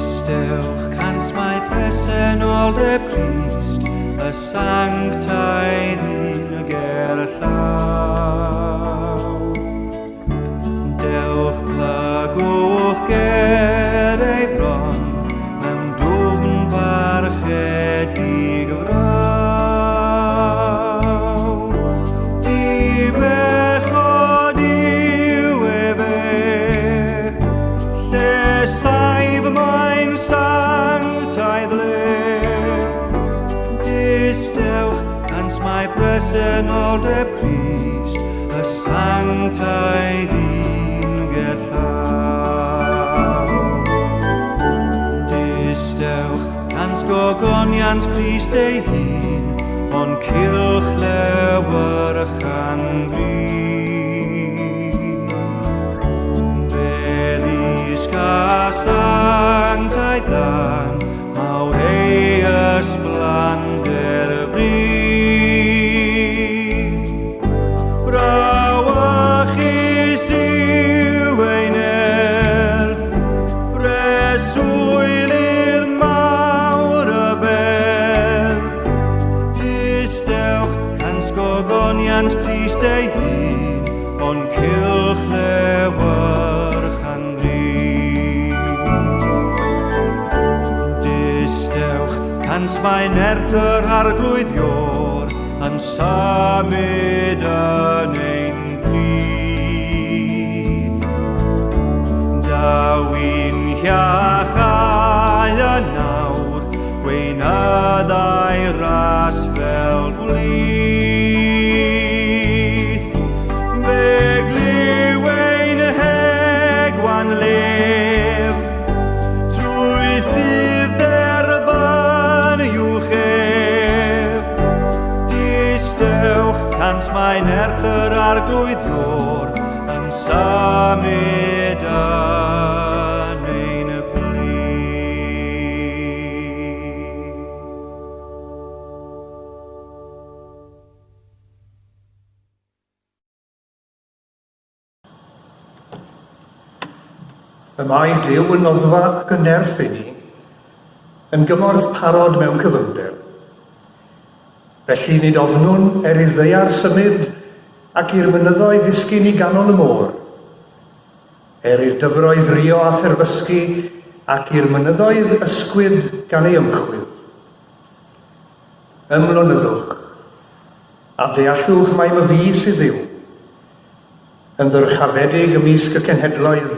Distewch cant mae presenoldeb Crist, y sanctaidd un y ger y llaw. Dewch plygwch ger ei fron, mewn dwfn barchedig frawr. Di bechod yw e fe, lle saif mae'n sanctaidd le. Distewch cant mae presenoldeb Crist, y sanctaidd un ger llaw. Distewch cant gogoniant Crist ei hun, ond cylch lewer y changrin. Belisga sanctaidd dan, mawr ei ysblander fryd. Brawachus yw ei nerth, breswylydd mawr y berth. Distewch cant gogoniant Crist ei hun, ond cylch lewer changrin. Distewch cant mae nerth yr arglwyddiwr yn symud yn ein plith. Dawyn hiachau yn nawr, gweinyddau ras fel blith. Fe gliw ein hegwan lef, trwy ffydd derban i'w chef. Distewch cant mae nerth yr arglwyddiwr yn symud yn ein plith. Y mae Duw yn oddfa ac yn nerth i ni, yn gymorth parod mewn cyfyngder. Felly nid ofnwn i'r ddeiar symud ac i'r mynyddoedd ddisgyn i ganol y môr, i'r dyfroedd rio a therfysgu ac i'r mynyddoedd ysgwyd gan ei ymchwil. Ymlonyddwch a deallwch mai my fi sydd Dduw, yn ddyrchafedig ymysg y cenhedloedd,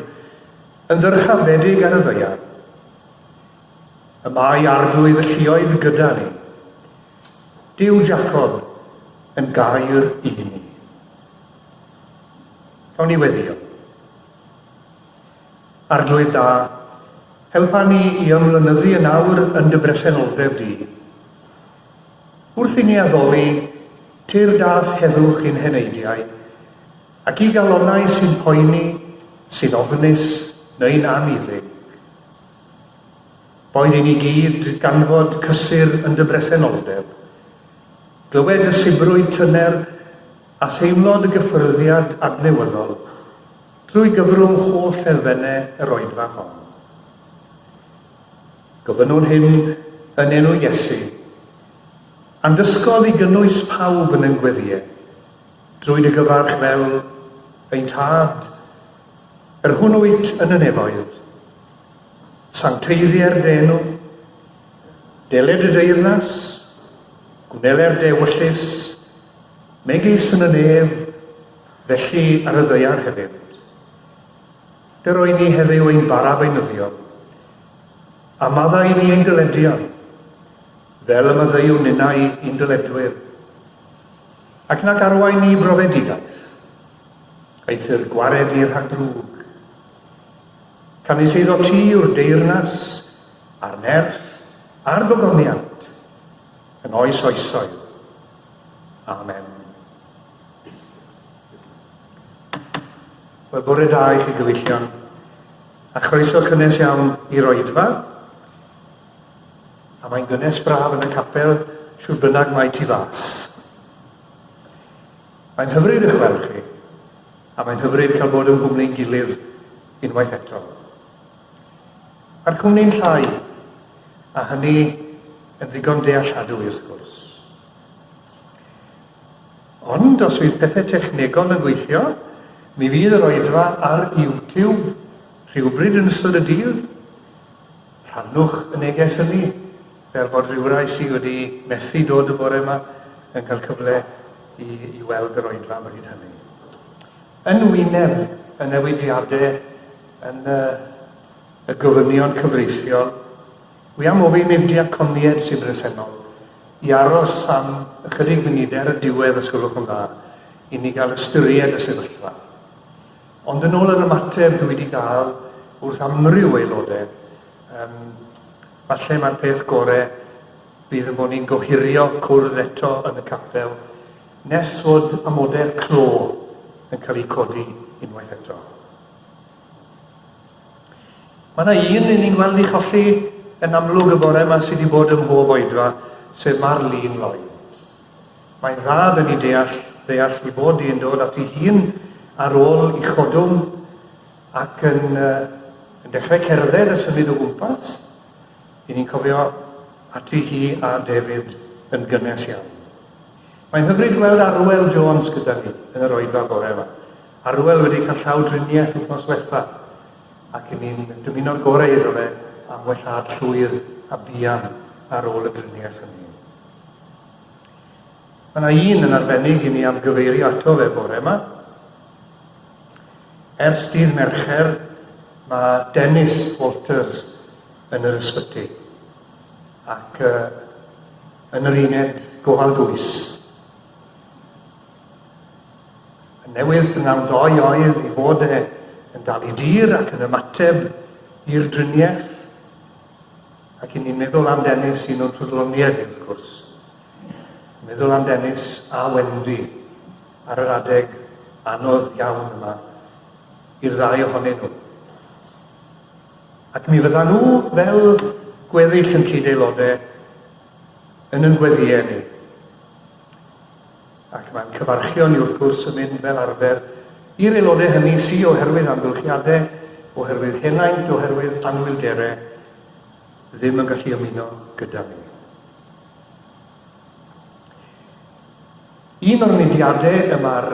yn ddyrchafedig ar y ddeiar. Y mae arglwydd y lluoedd gyda ni. Duw Jacob yn gair i ni. Cawn ni weddio. Arglwydd da, helpa ni i ymlynyddu yn awr yn dy bresenoldeb di. Wrth i ni addoli, tir dath heddwch i'n heneidiau, ac i galonnau sy'n poeni, sy'n ofnus neu'n aniddig. Boed i ni gyd ganfod cysur yn dy bresenoldeb, glywed y sibrwyd tyner a theimlod y gyffyrddiad adnewyddol drwy gyfrwng holl elfennau yr oedfa hon. Gofynnwn hyn yn enw Iesu, a'n dysgodd i gynnwys pawb yn ein gweddiau, drwy dy gyfarch fel ein tad, yr hwnnwyd yn y nefoedd, sancteiddiau'r denw, deled y deyrnas, gwneler dewyllus, megis yn y nef, felly ar y ddeiar hefyd. Dy roi ni heddiw ein bara beinyddio, a maddau ni ein dyledion, fel y maddeuw ninnau i'n dyledwyr, ac nac arwain ni brofedigaeth, eithir gwared i'r rhagdrwg. Canis eiddo ti yw'r deyrnas, a'r nerth, a'r gogoniant, yn oes oesoedd. Amen. Wel, bore da i chi gyfeillion, a chroeso cynnes iawn i'r oedfa, a mae'n gynnes braf yn y capel, siwr bynnag mae ti fas. Mae'n hyfryd eich weld chi, a mae'n hyfryd cael bod yn nghwmni'n gilydd unwaith eto. a'r cwmni'n llai, a hynny yn ddigon dealladwy wrth gwrs. Ond os fydd pethau technegol yn gweithio, mi fydd yr oedfa ar YouTube rhywbryd yn ystod y dydd. Rhannwch y neges hynny, fel bod rhyw rai sydd wedi methu dod y bore yma yn cael cyfle i weld yr oedfa am hyd hynny. Yn wyneb y newidiadau yn y gofynion cyfreithiol, wi am ofyn i'r diaconiaid sy'n bresennol i aros am ychydig funudau y diwedd os gwelwch yn dda i ni gael ystyried y sefyllfa. Ond yn ôl yr ymateb dwi wedi gael wrth amryw aelodau, falle mae'r peth gorau bydd yn bod ni'n gohirio cwrdd eto yn y capel nes fod amodau'r clo yn cael ei codi unwaith eto. Mae yna un i ni'n gweld i cholli yn amlwg y bore yma sydd wedi bod ym mhob oedfa, sef mae'r lun Lloyd. Mae'n dda yn ei deall i bod i'n dod at ei hun ar ôl i chodwm ac yn dechrau cerdded y symud o gwmpas, i ni'n cofio ati hi a David yn gynnes iawn. Mae'n hyfryd gweld Arwel Jones gyda ni yn yr oedfa bore yma. Arwel wedi cael llawdriniaeth wythnos diwetha ac yn ni'n dymuno'r gorau iddo fe am wellad llwyr a bian ar ôl y driniaeth hynny. Mae yna un yn arbennig i ni am gyfeirio ato fe bore yma. Ers dydd Mercher, mae Dennis Walters yn yr ysbyty ac yn yr uned gofal dwys. Yn newydd yn am 2 oedd i fod yn dal i dir ac yn ymateb i'r driniaeth. Ac i ni'n meddwl am Dennis un o'n ffyddloniad wrth gwrs. Meddwl am Dennis a Wendy ar yr adeg anodd iawn yma i'r ddau ohonyn nhw. Ac mi fydda nhw fel gweddill yn cyd-aelodau yn gweddiau ni. Ac mae'n cyfarchio ni wrth gwrs yn mynd fel arfer i'r aelodau hynny sydd oherwydd amgylchiadau, oherwydd henaint, oherwydd anwylderau, ddim yn gallu ymuno gyda ni. Un o'r mudiadau yma'r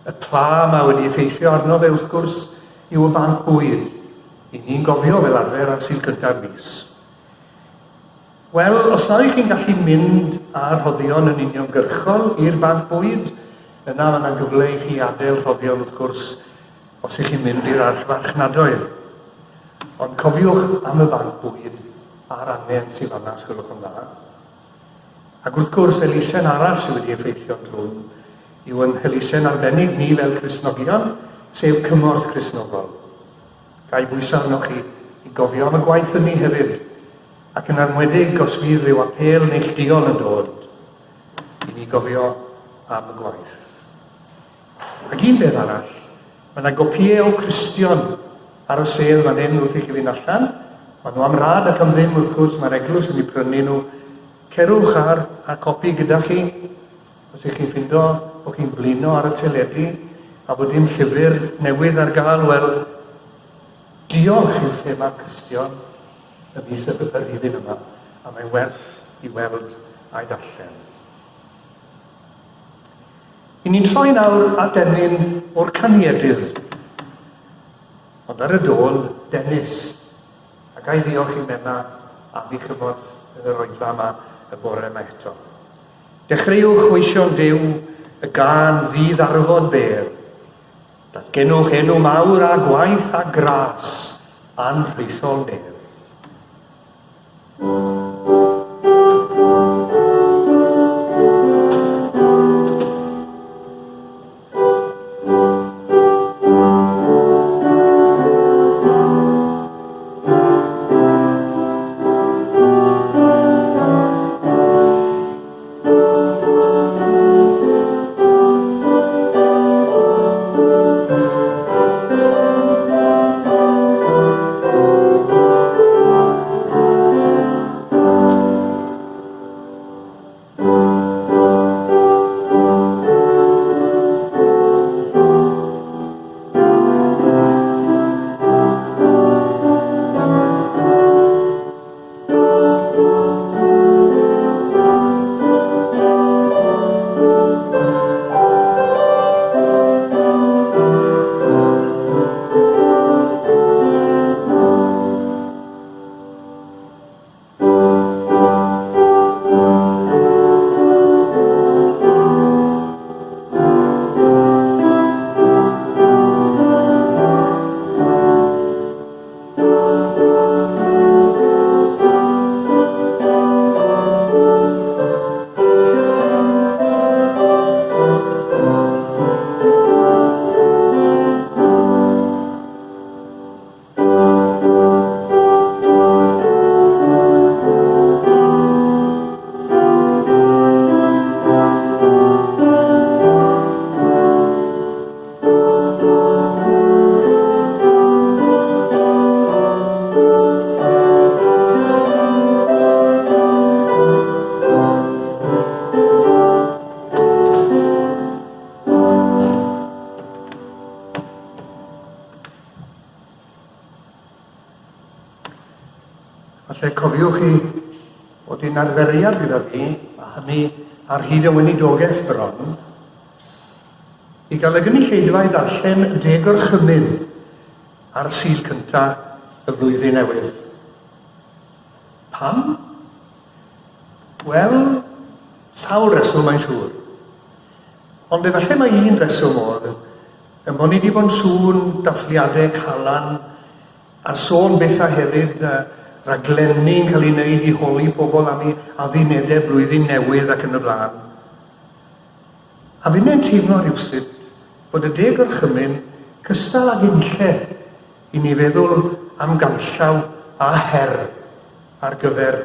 y pla yma wedi effeithio arno fe wrth gwrs yw y banc bwyd. I ni'n gofio fel arfer ar sy'n cyntaf mis. Wel, os na chi'n gallu mynd â'r rhoddion yn uniongyrchol i'r banc bwyd, yna yna gyfle i chi adael rhoddion wrth gwrs os ych chi'n mynd i'r archfarchnadoedd. Ond cofiwch am y banc bwyd a'r angen sydd fanna sgwylwch yn dda. Ac wrth gwrs, elusen arall sydd wedi effeithio drwn yw yn elusen arbennig ni fel Cristnogion, sef cymorth Cristnogol. Gai bwyso arnoch chi i gofio am y gwaith yn ni hefyd, ac yn enwedig os fydd rhyw apel neilltuol yn dod, i ni gofio am y gwaith. Ac un beth arall, mae yna gopïau o Cristion ar y sedd fan hyn wrth i chi fynd allan. Mae nhw am rad ac am ddim wrth gwrs, mae'r eglwys yn ei prynu nhw. Cerwch ar a copi gyda chi, os ych chi'n ffindo o chi'n blino ar y teledu, a bod dim llyfr newydd ar gael, wel, diolch i'w thema Cristion y mis y byddin yma, a mae'n werth i weld a'i darllen. I ni'n troi nawr at Dennin o'r Caniedydd, ond ar y dôl, Dennis, ac a'i ddiolch i Menna am ei chymorth yn yr oedfa yma y bore yma eto. Dechreuwch weision Duw y gan ddydd arfod ber, datgenwch enw mawr a gwaith a gras a'n rheithol nef. Falle cofiwch chi bod hi'n arferiad gyda fi, a hynny ar hyd y weinidogaeth bron, i gael y gynulleidfa i ddarllen 10 orchymyn ar Sul cyntaf y flwyddyn newydd. Pam? Wel, sawl reswm mae'n siŵr. Ond efallai mae un reswm oedd, yn bod ni wedi bod yn sŵn dathliadau calan, a'r sôn bethau hefyd raglenni'n cael ei wneud i holi pobl am ei addunedau blwyddyn newydd ac yn y blaen. A fi'n ein teimlo rhywsut bod y 10 orchymyn cystal ag unlle i ni feddwl am ganllaw a her ar gyfer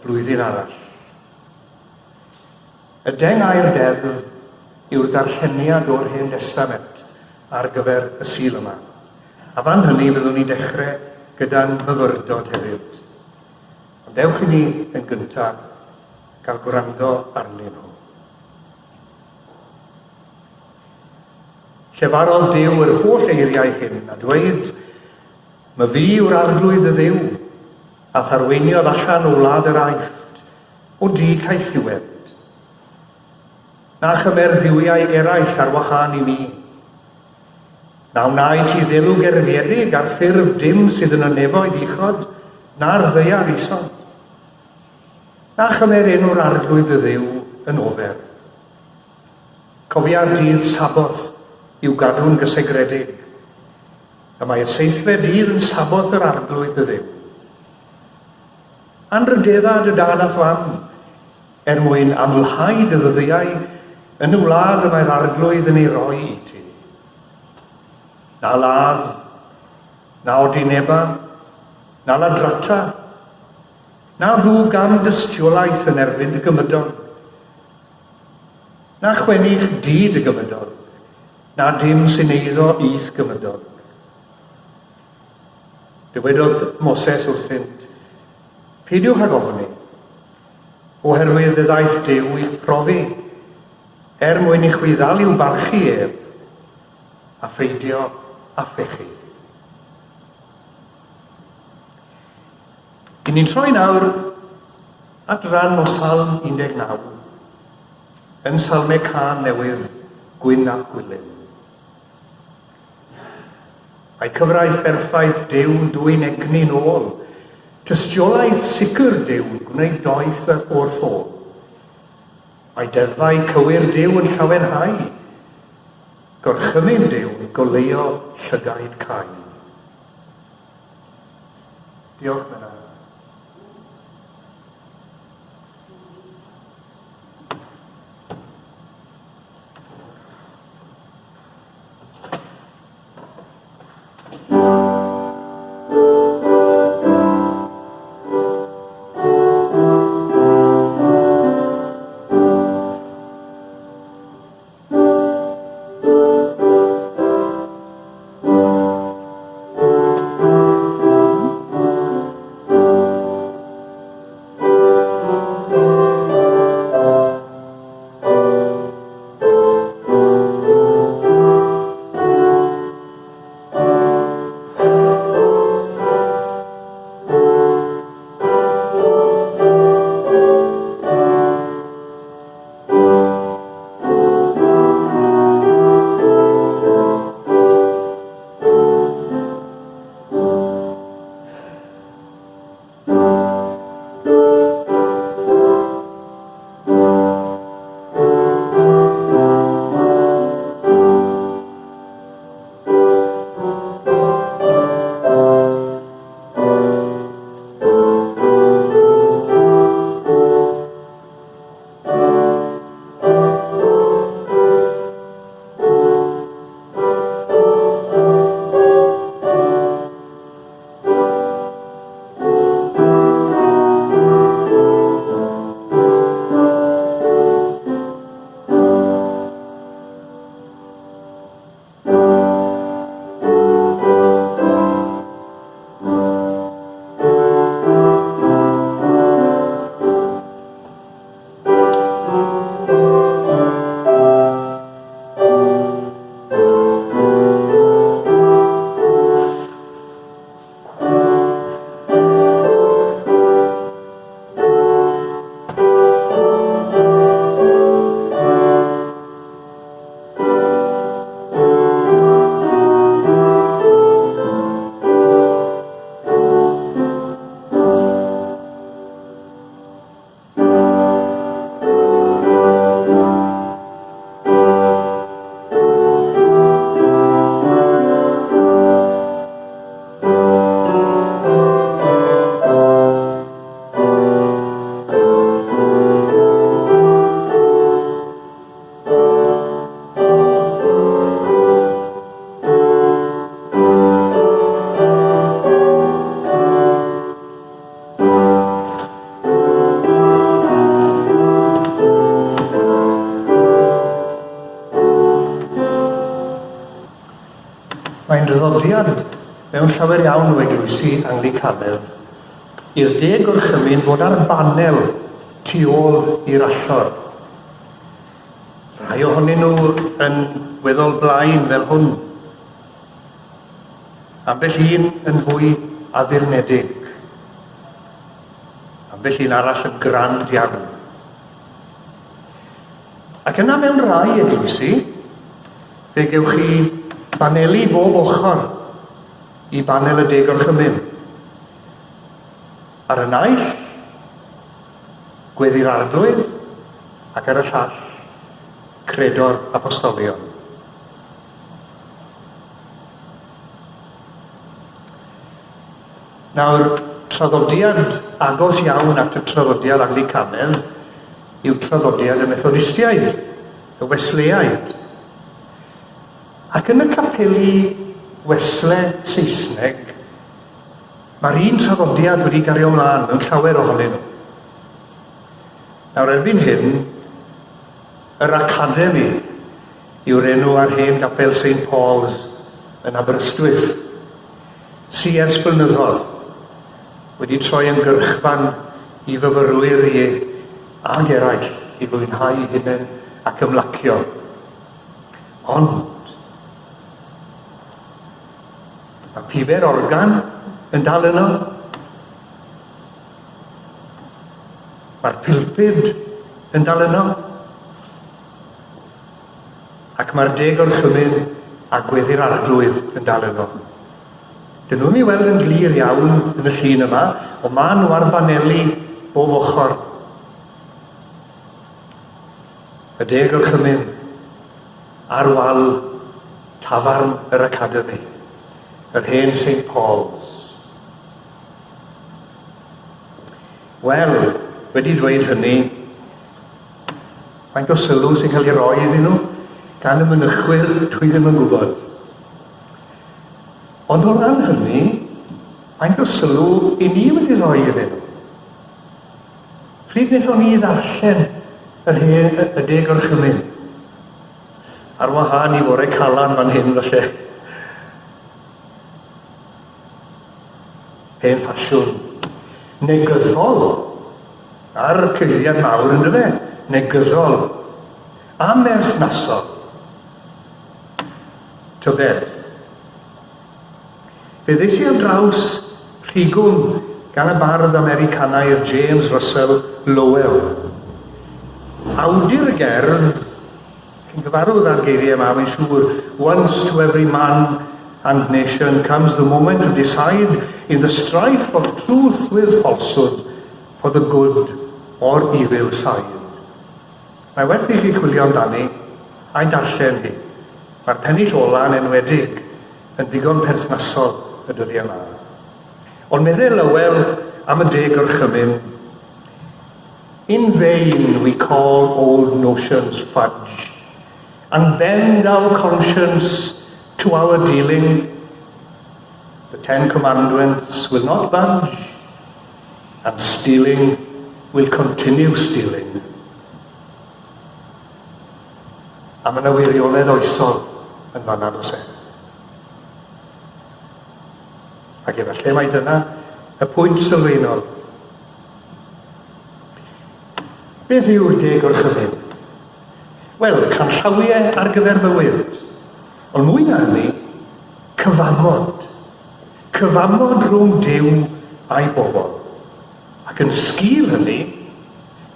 blwyddyn arall. Y Dengair Deddf yw'r darlleniad o'r Hen Testament ar gyfer y Sul yma. A fan hynny byddwn ni dechrau gyda'n myfyrdod hefyd. Ond ewch i ni yn gyntaf gael gwrando arnyn nhw. Llefarodd Duw yr holl eiriau hyn a dweud, "My fi yw'r arglwydd y Dduw, a tharweiniodd allan o wlad yr Aifft, o di caethiwed. Na chymerthiwiau eraill ar wahân i mi. Na wnaed ti ddelw gerfiedig ar ffurf dim sydd yn y nefoedd uchod, na'r ddeiar isod. Na chymer enw'r arglwydd y Dduw yn ofer. Cofia'r dydd Saboth i'w gadw'n gysegredig, a mae y 7fed dydd yn Saboth yr arglwydd y Dduw. Anrydeddad y dan a thwan, mwyn amlhau dy ddyddiau yn y wlad y mae'r arglwydd yn ei roi i ti. Na ladd, na odineba, na ladrata, na ddw gan dystiolaeth yn erbyn dy gymydog, na chwennych dyd y gymydog, na dim sy'n eiddo i'th gymydog. Dywedodd Moses wrthynt, peidiwch ag ofni, oherwydd y ddaeth Duw i'ch profi, mwyn i chwi ddal i'w barchu ef, a pheidio a phechu. I ni'n troi nawr at ran o Salm 19, yn salmau can newydd gwyn ac gwylym. Mae cyfraith berffaith Duw'n dwy'n egni nôl, tystiolaeth sicr Duw'n gwneud doeth o'r ffôn. Mae deddfau cywir Duw yn llawenhau, gorchymyn Duw'n goleuo llygaid cael. Diolch mewn. traddodiad mewn llawer iawn o eglwysi Anglicanedd i'r de gorchymyn fod ar banel tu ôl i'r allor. Rhai ohonyn nhw yn weddol blaen fel hwn. Ambell un yn fwy addurnedig. Ambell un arall yn grand iawn. Ac yna mewn rai eglwysi, fe gewch chi baneli bob ochr i banel y de gorchymyn. Ar y naill, gweddi'r arglwydd, ac ar y llall, credor apostolion. Nawr, traddodiad agos iawn at y traddodiad Anglicanedd yw traddodiad y Methodistiaid, y Wesleyaid. Ac yn y capeli Wesle Saesneg, mae'r un traddodiad wedi gario ymlaen mewn llawer ohonyn nhw. Nawr, erbyn hyn, yr Academi yw'r enw ar hen gapel St Paul's yn Aberystwyth, sy'n ers blynyddoedd wedi troi yn gyrchfan i fyfyrwyr i ag eraill i fwynhau hunain ac ymlacio. Ond, mae pifer organ yn dal yno. Mae'r pilpid yn dal yno. Ac mae'r de gorchymyn a gweddi'r arglwydd yn dal yno. Dyn nhw'n ei weld yn glir iawn yn y llun yma, ond mae nhw ar baneli bob ochr. Y de gorchymyn ar wal tafarn yr Academi, yr hen St Paul's. Wel, wedi dweud hynny, faint o sylw sy'n cael ei roi iddyn nhw gan y mynychwyr dwi ddim yn gwybod. Ond o ran hynny, faint o sylw i ni wedi roi iddyn nhw. Pryd wnaethon ni ddarllen y de gorchymyn? Ar wahân i fore calan fan hyn falle. Hen ffasiwn. Negyddol. Ar cyddiad mawr yn dyfe. Negyddol. A merthnasol. Tybed. Fe ddeis i ar draws rhigwn gan y bardd Americanaidd James Russell Lowell. Awdur y gerdd, chi'n gyfarwydd ar geiriau yma, mae'n siŵr, once to every man and nation comes the moment to decide in the strife of truth with falsehood for the good or evil side. Mae werth i chi chwilio amdani a'i darllen hi. Mae'r pennill ola'n enwedig yn ddigon perthnasol y dyddiau yma. Ond meddwl Lowell am y de gorchymyn, in vain we call old notions fudge, and bend our conscience to our dealing. The 10 Commandments will not budge, and stealing will continue stealing. A mae yna wirionedd oesol yn fanna dos e. Ac efallai mai dyna y pwynt sylfaenol. Beth yw'r de gorchymyn? Wel, canllawiau ar gyfer bywyd. Ond mwy na hynny, cyfamod. Cyfamod rhwng Duw a'i bobl. Ac yn sgil hynny,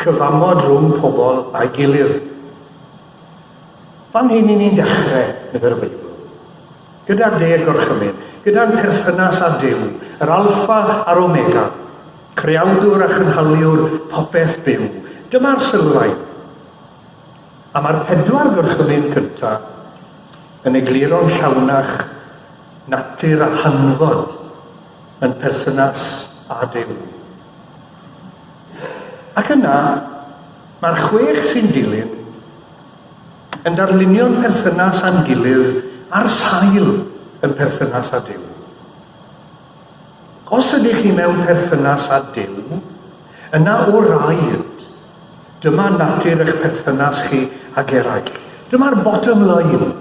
cyfamod rhwng pobl a'i gilydd. Fan hyn i ni'n dechrau medda'r Beibl. Gyda'r de gorchymyn, gyda'r perthynas â Duw, yr alffa a'r omega, creawdwr a chynhaliwr popeth byw. Dyma'r sylfaen. A mae'r 4 gorchymyn cyntaf yn egluro'n llawnach natur a hanfod yn perthynas â Duw. Ac yna, mae'r 6 sy'n dilyn yn darlunio'n perthynas a'n gilydd ar sail yn perthynas â Duw. Os ydych chi mewn perthynas â Duw, yna o raid, dyma natur eich perthynas chi ag eraill. Dyma'r bottom line.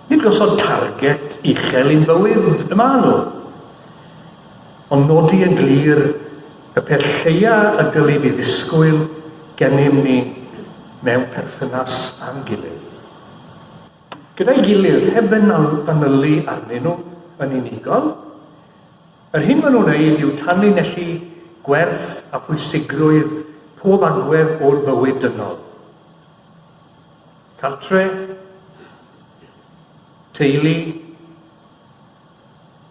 Nid gosod target uchel i'n bywyd, dyma nhw. Ond nodi yn glir y peth lleia y dylid i ddisgwyl gennym ni mewn perthynas a'n gilydd. Gyda'i gilydd, heb fanylu arnyn nhw yn unigol, yr hyn maen nhw'n gwneud yw tanlinellu gwerth a pwysigrwydd pob agwedd o'r bywyd dynol. Cartre, teulu,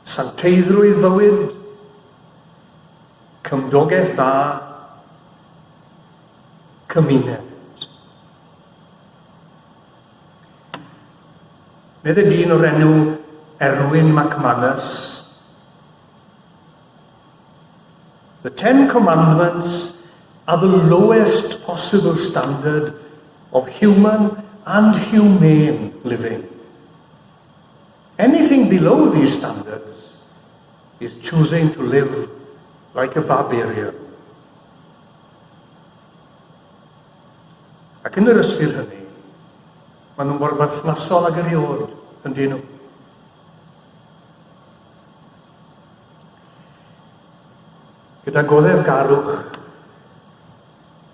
sancteiddrwydd bywyd, cymdogaeth dda, cymuned. Medde dyn o'r enw Erwin McManus, the 10 Commandments are the lowest possible standard of human and humane living. Anything below these standards is choosing to live like a barbarian. Ac yn yr ystyr hynny, maen nhw'n mor berthnasol ag eriod yn dyn nhw. Gyda goddef garwch,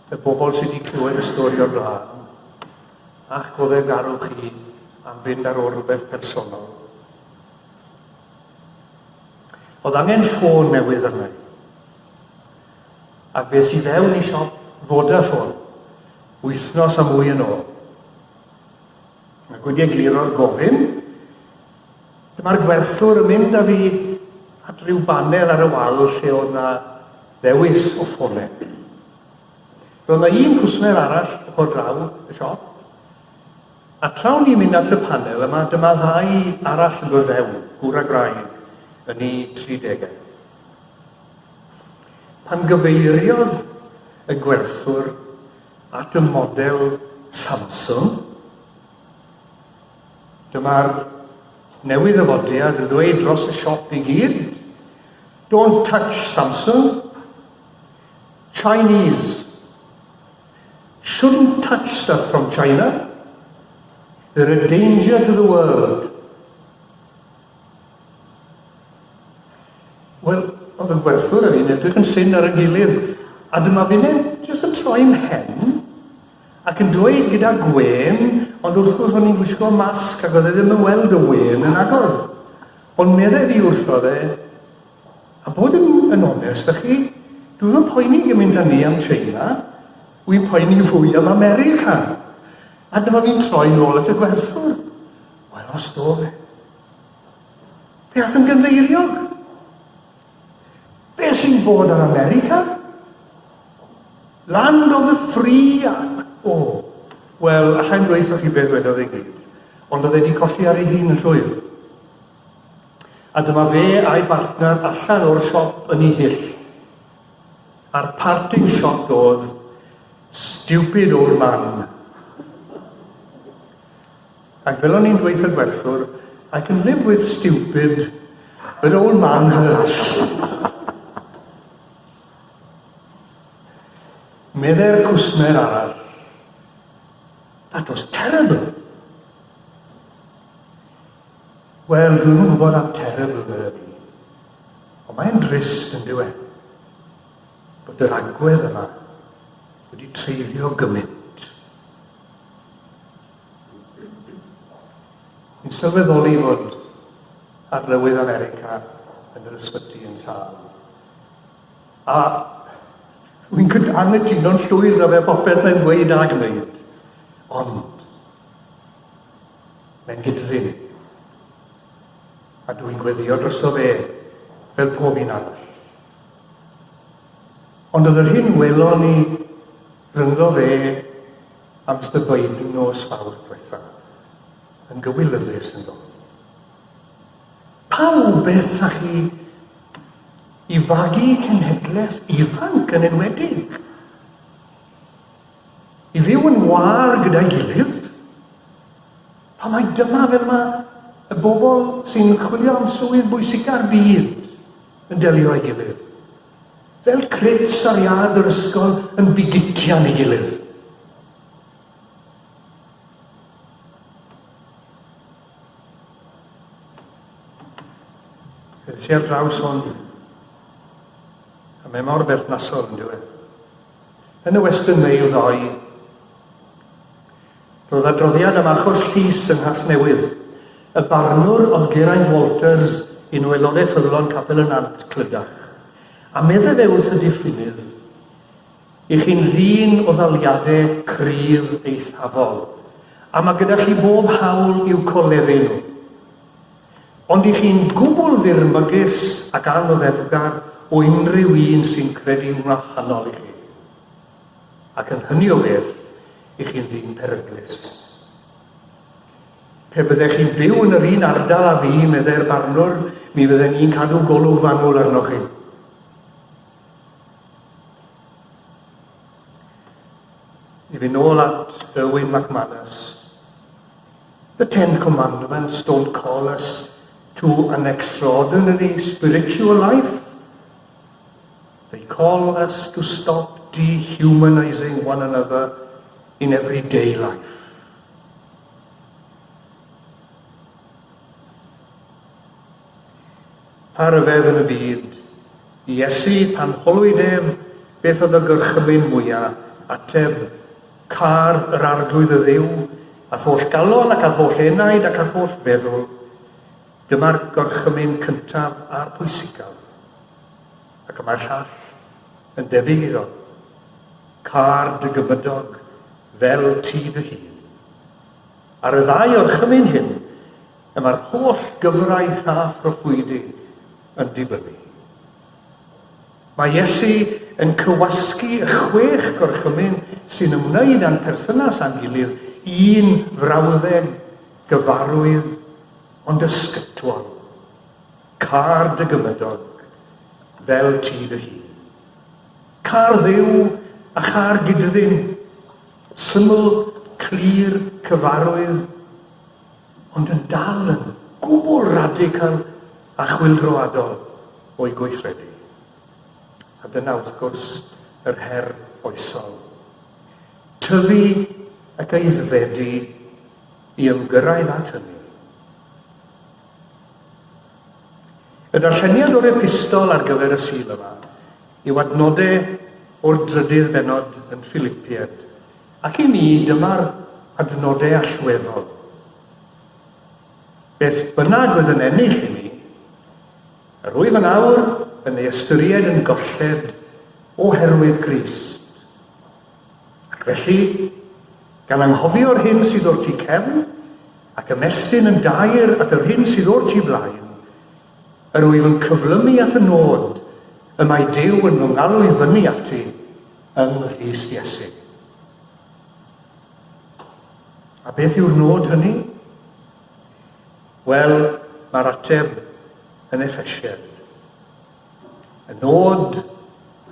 y bobl sydd wedi clywed y stori o'r blaen, a'ch goddef garwch chi am fynd ar ôl rhywbeth personol. Oedd angen ffôn newydd yma. Ac fe sydd fewn i siop Vodafone, wythnos a mwy yn ôl. Ac wedi egluro'r gofyn, dyma'r gwerthwr yn mynd â fi at ryw banel ar y wal lle oedd na ddewis o ffonau. Roedd yna un cwsmer arall o'r draw y siop, a trawn ni'n mynd at y panel yma, dyma ddau arall yn dod fewn, gŵr a graig, yn ei 30au. Pan gyfeiriodd y gwerthwr at y model Samsung, dyma'r newydd ddyfodiad yn dweud dros y siop i gyd, don't touch Samsung, Chinese shouldn't touch stuff from China, they're a danger to the world. Wel, oedd y gwerthwr yn un edrych yn syn ar y gilydd, a dyma fy'n jyst yn troi'n hen, ac yn dweud gyda gwen, ond wrth gwrs o'n i'n gwisgo masg ac oedd e ddim yn weld y wen yn agor. Ond meddai fi wrtho fe, a bod yn onest, chi, dwi'n yn poeni gymaint â ni am China, wy'n poeni fwy am America. A dyma fi'n troi nôl at y gwerthwr. Wel, os do fe. Beth yn gynddeiriog? Be sy'n bod ar America? Land of the free. Wel, allai'n dweud chi beth wedodd ei gyd. Ond oedd wedi colli ar ei hun yn llwyr. A dyma fe a'i bartner allan o'r siop yn ei hyll. A'r parting shot oedd stupid old man. Ac fel o'n i'n dweud y gwerthwr, I can live with stupid, but old man hurts. Meddai'r cwsmer arall, that was terrible. Wel, dwi'n yn gwybod am terrible gyda fi. Ond mae'n drist yn diwedd. Bod yr agwedd yma wedi treiddio gymaint. Ni'n sylweddoli fod ar lywydd America yn yr ysbyty yn sâl. A wy'n anghytuno'n llwyr o fe popeth mae'n dweud a gwneud. Ond, mae'n gydddyn. A dwi'n gweddio dros o fe fel pob un arall. Ond oedd yr hyn welon ni ryngddo fe am ystybyd nos fawr diwetha yn gywilyddus yn dod. Pa wbeth sa chi i fagu cenhedlaeth ifanc yn enwedig? I fyw yn war gyda'i gilydd? Pa mae dyma fel mae y bobl sy'n chwilio am swydd bwysica'r byd yn delio ei gilydd? Fel crits ar iad yr ysgol yn bigitian ei gilydd. ti ar draws hwn. A mae mor berthnasol yn diwedd. Yn y Western Mail ddoe, roedd adroddiad am achos llys yng Nghasnewydd. Y barnwr oedd Geraint Walters un o aelodau ffyddlon Capel y Nant Clydach. A meddai fe wrth y diffynydd, i chi'n ddyn o ddaliadau cryf eithafol, a mae gyda chi bob hawl i'w coleddu nhw. Ond i chi'n gwbl ddirmygus ac anoddefgar o unrhyw un sy'n credu'n wahanol i chi. Ac yn hynny o beth, i chi'n ddyn peryglus. Pe byddech chi'n byw yn yr un ardal a fi, meddai'r barnwr, mi fydden ni'n cadw golwg fanwl arnoch chi. I fi nôl at Owen McManus. The Ten Commandments don't call us to an extraordinary spiritual life. They call us to stop dehumanizing one another in everyday life. Pa ryfedd yn y byd, i Iesu pan holwyd ef beth oedd y gyrchymyn mwyaf, ateb car yr arglwydd y ddiw, a tholl galon ac a tholl enaid ac a tholl feddwl, dyma'r gorchymyn cyntaf a'r pwysicaf. Ac yma'r llall yn debyg iddo, car dy gymydog fel ti dy hun. Ar y ddau orchymyn hyn, yma'r holl gyfraith a phroffwydig yn dibynnu. Mae Iesu yn cywasgu y 6 gorchymyn sy'n ymwneud â'n perthynas â'n gilydd, un frawddeg gyfarwydd ond ysgytwol. Car dy gymydog fel ti dy hun. Car ddiw a char gydddyn, syml, clir, cyfarwydd, ond yn dal yn gwbl radical a chwildroadol o'i gweithredu. A dyna wrth gwrs yr her oesol. Tyfu ac eiddfedu i ymgyrraedd at hynny. Y darlleniad o'r epistol ar gyfer y sul yma yw adnodau o'r 3 bennod yn Philippiad, ac i mi dyma'r adnodau allweddol. Beth bynnag oedd yn ennill i mi, yr wyf yn awr yn ei ystyried yn golled oherwydd Crist. Ac felly, gan anghofio'r hyn sydd o'r tu cefn, ac ymestyn yn dair at yr hyn sydd o'r tu blaen, yr wyf yn cyflymu at y nod y mae Duw yn fy ngalw i fyny ati yng Nghrist Iesu. A beth yw'r nod hynny? Wel, mae'r ateb yn effesied. Y nod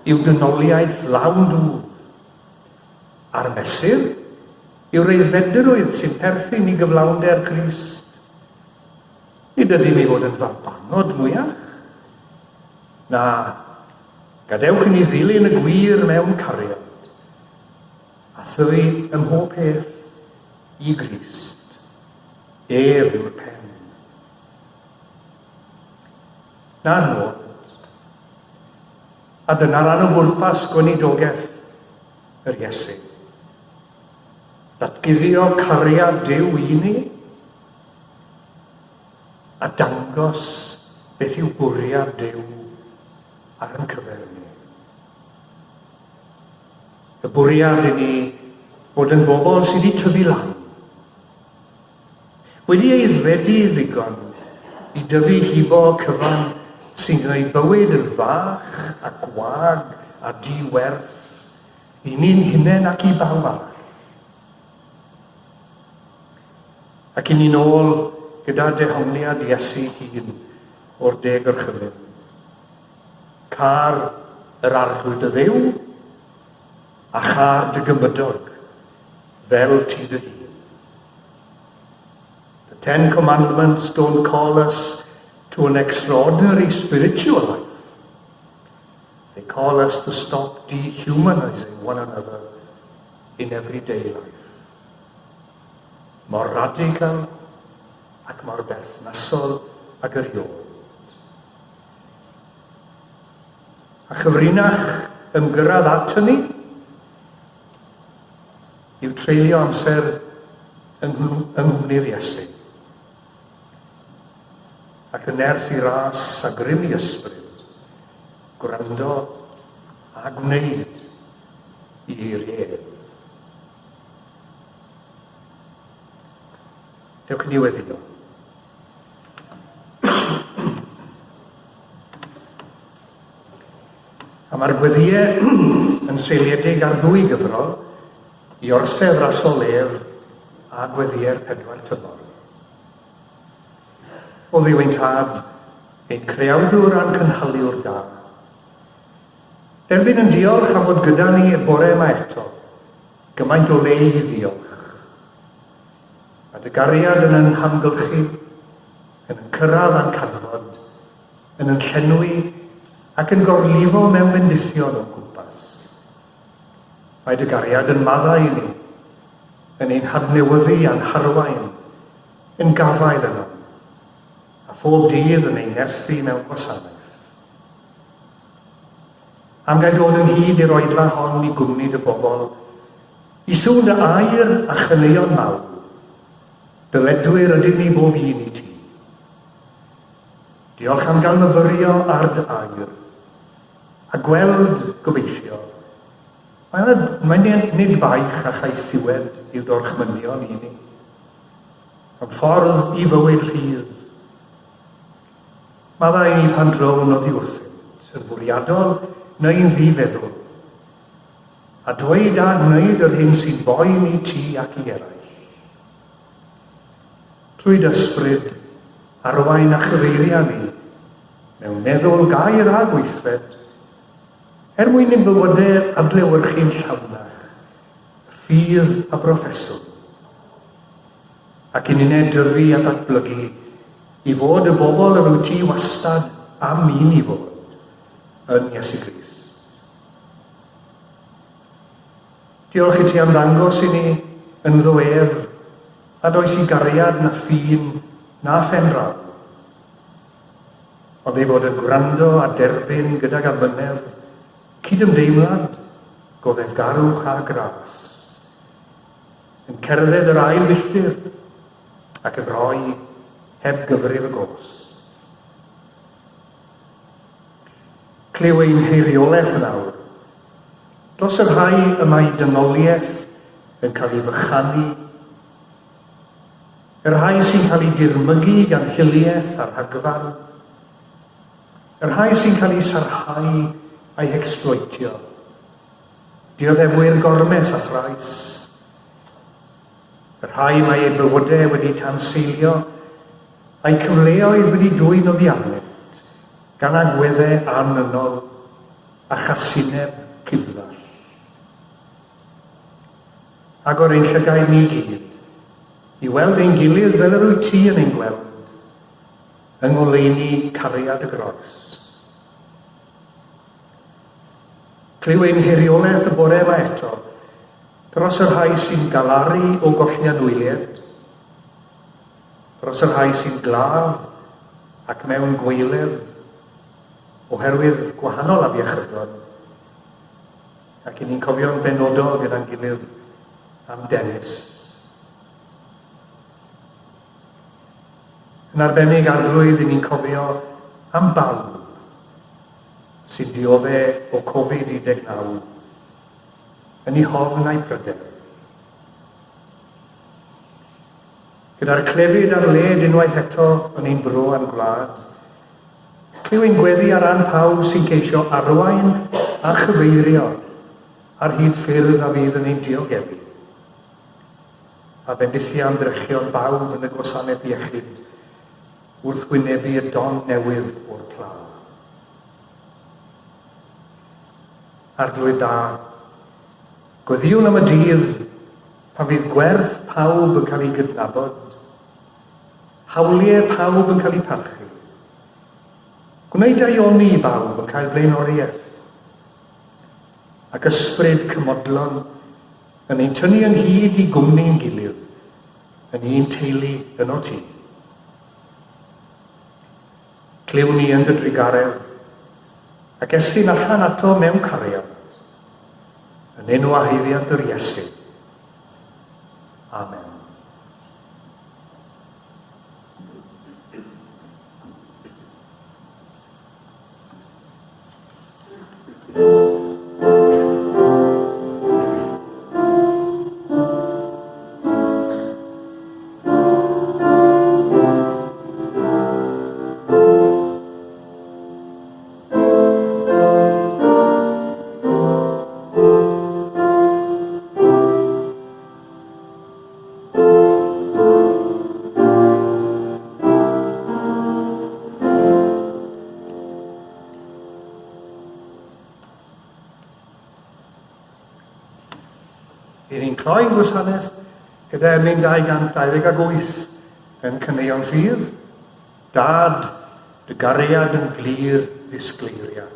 yw dynoliaeth lawn dŵr. A'r mesur yw'r eiddfedrwydd sy'n perthyn i gyflawnder Crist. Nid ydy mi fod yn ddarbanod mwyach. Na, gadewch i ni ddilyn y gwir mewn cariad, a thyfu ym mhob peth i Grist. Ef yw'r pen. Na'r nod. A dyna'r anobwrpas gweinidogaeth yr Iesu. Datguddio cariad Duw i ni, a dangos beth yw bwriad Duw ar ein cyfer ni. Y bwriad i ni fod yn bobl sydd wedi tyfu lan, wedi eiddfedu ddigon i dyfu hibo cyfan sy'n gwneud bywyd yn fach a gwag a diwerth i ni'n hunain ac i bawb arall. Ac i ni'n ôl gyda dehongliad Iesu hun o'r 10 gorchymyn. Car yr arglwydd y ddiw a char dy gymydog fel ti dy hun. The 10 Commandments don't call us to an extraordinary spiritual life. They call us to stop dehumanizing one another in everyday life. Mor radical ac mor berthnasol ag erioed. a chyfrinach ymgyrraedd at hynny yw treulio amser yng nghwmni'r Iesu ac yn nerth i ras a grym i ysbryd, gwrando a gwneud i'r ef. Dewch ni weddio. A mae'r gweddiau yn seiliedig ar ddwy gyfrol i orsedd rasolef a gweddiau'r 4 tymor. O ddiw ein tad, ein creawdwr a'n cynhaliwr da. Derbyn yn diolch am fod gyda ni y bore yma eto, gymaint o le i ddiolch. A dy gariad yn hamgylchu, yn cyrraedd a'n canfod, yn llenwi ac yn gorlifo mewn bendithion o'n gwmpas. Mae dy gariad yn maddau i ni, yn ein hadnewyddu a'n harwain, yn gafael yno, a phob dydd yn ein nerthu mewn gwasanaeth. Am gael dod yn hyd i'r oedfa hon i gwmni dy bobl, i sŵn dy air a chyneuon mawr, dyledwyr ydyn ni bob un i ti. Diolch am gael myfyrio ar dy air, a gweld gobeithio. Mae'n nid baich a chaethiwed i'w dorchmynion i ni, ond ffordd i fywyd rhydd. Maddau ni pan drown o ddiwrthynt, yn fwriadol neu'n ddifeddwl, a dweud a gwneud yr hyn sy'n boen i ti ac i eraill. Trwy ysbryd, arwain a chyfeirio ni, mewn meddwl gair a gweithred, mwyn ein bywydau adlewyrchu'n llawnach, ffydd a broffeswm, ac yn uned dyfu a datblygu i fod y bobl yr wyt ti wastad am un i fod yn Iesu Grist. Diolch i ti am ddangos i ni yn ddwef a does i gariad na ffyn na phendraw, ond ei fod yn gwrando a derbyn gydag amynedd cydymdeimlad, goddefgarwch a gras, yn cerdded yr ail filltir ac yn rhoi heb gyfrif y gos. Clyw ein heiriolaeth yn awr, dros yr rhai y mae dynoliaeth yn cael ei fychanu, yr rhai sy'n cael ei dirmygu gan hiliaeth a'r hagfan, yr rhai sy'n cael ei sarhau a'i hecsploitio, dioddefwyr gormes a thrais, y rhai mae ei bywydau wedi tanseilio, a'i cyfleoedd wedi dwyn o ddianedd, gan agweddau anynol a chasineb cyfall. Agor ein llygau ni gyd, i weld ein gilydd fel yr wyt ti yn ein gweld, yng ngoleuni cariad y gros. Clyw ein hiriolaeth y bore yma eto, dros yr rhai sy'n galaru o gollian wyliad, dros yr rhai sy'n glaf ac mewn gweiledd, oherwydd gwahanol afiechydon, ac i ni'n cofio'n benodol gyda'n gilydd am Dennis. Yn arbennig arglwydd i ni'n cofio am bawb sy'n dioddau o Covid-19 yn ei hofn a'i pryder. Gyda'r clefyd ar led unwaith eto yn ein bro a'n gwlad, clyw ein gweddi ar ran pawb sy'n ceisio arwain a chyfeirio ar hyd ffyrdd a fydd yn ein diogelu, a bendithio am drechion bawb yn y gwasanaeth iechyd wrth wynebu y don newydd o'r pla. Arglwydd da, gweddiwn am y dydd pan fydd gwerth pawb yn cael ei gydnabod, hawliau pawb yn cael ei parchu, gwneud aioni bawb yn cael blaenoriaeth, ac ysbryd cymodlon yn ein tynnu yn hyd i gwmni'n gilydd, yn un teulu yno ti. Clyw ni yn dy drigaredd, ac estyn allan ato mewn cariad, yn enw a haeddiad yr Iesu. Amen. Bydd ni'n cloi'n gwasanaeth gyda emyn 228 yn Caneuon Ffydd, Dad, dy gariad yn glir ddisgleirio.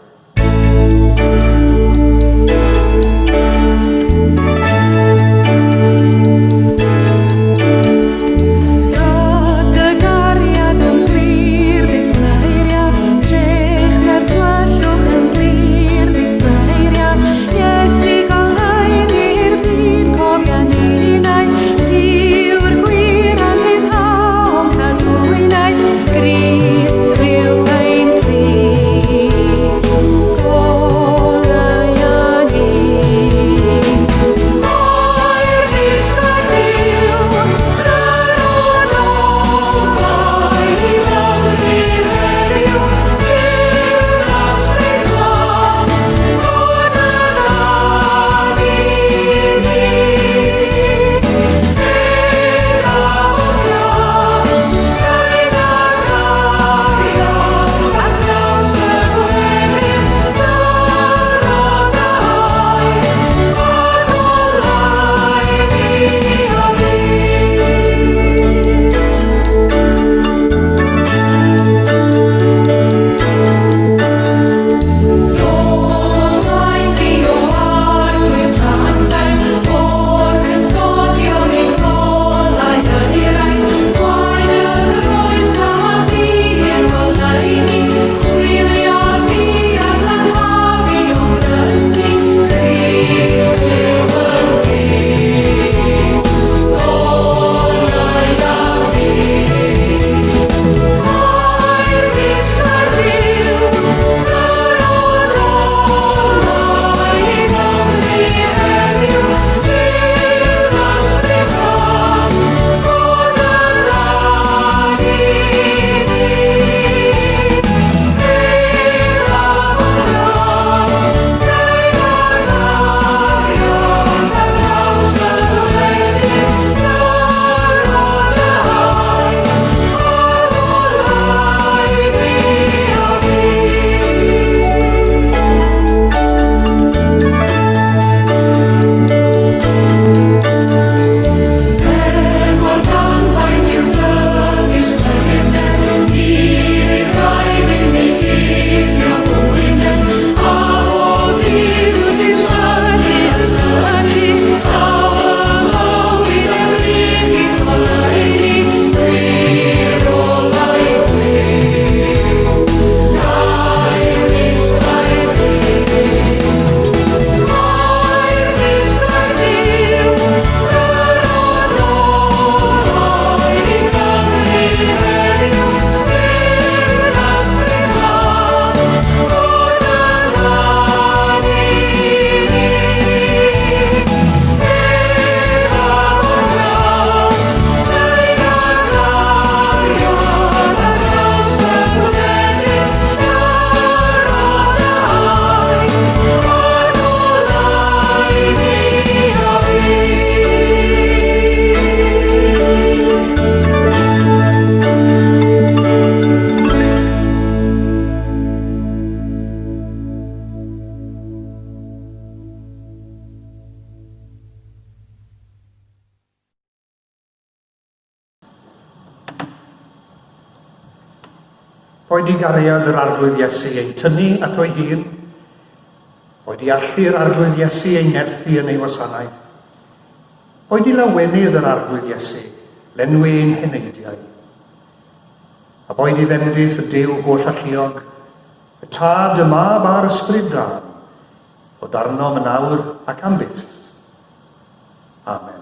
Oed i gariad yr arglwydd Iesu ein tynnu at o'i hun, oed i allu'r arglwydd Iesu ein nerthu yn ei wasanaeth, oed i lawenydd yr arglwydd Iesu, lenwi ein heneidiau, a boed i fendith y Duw holl alluog, y tad y mab a'r ysbryd glân, fod arnom yn awr ac am byth. Amen.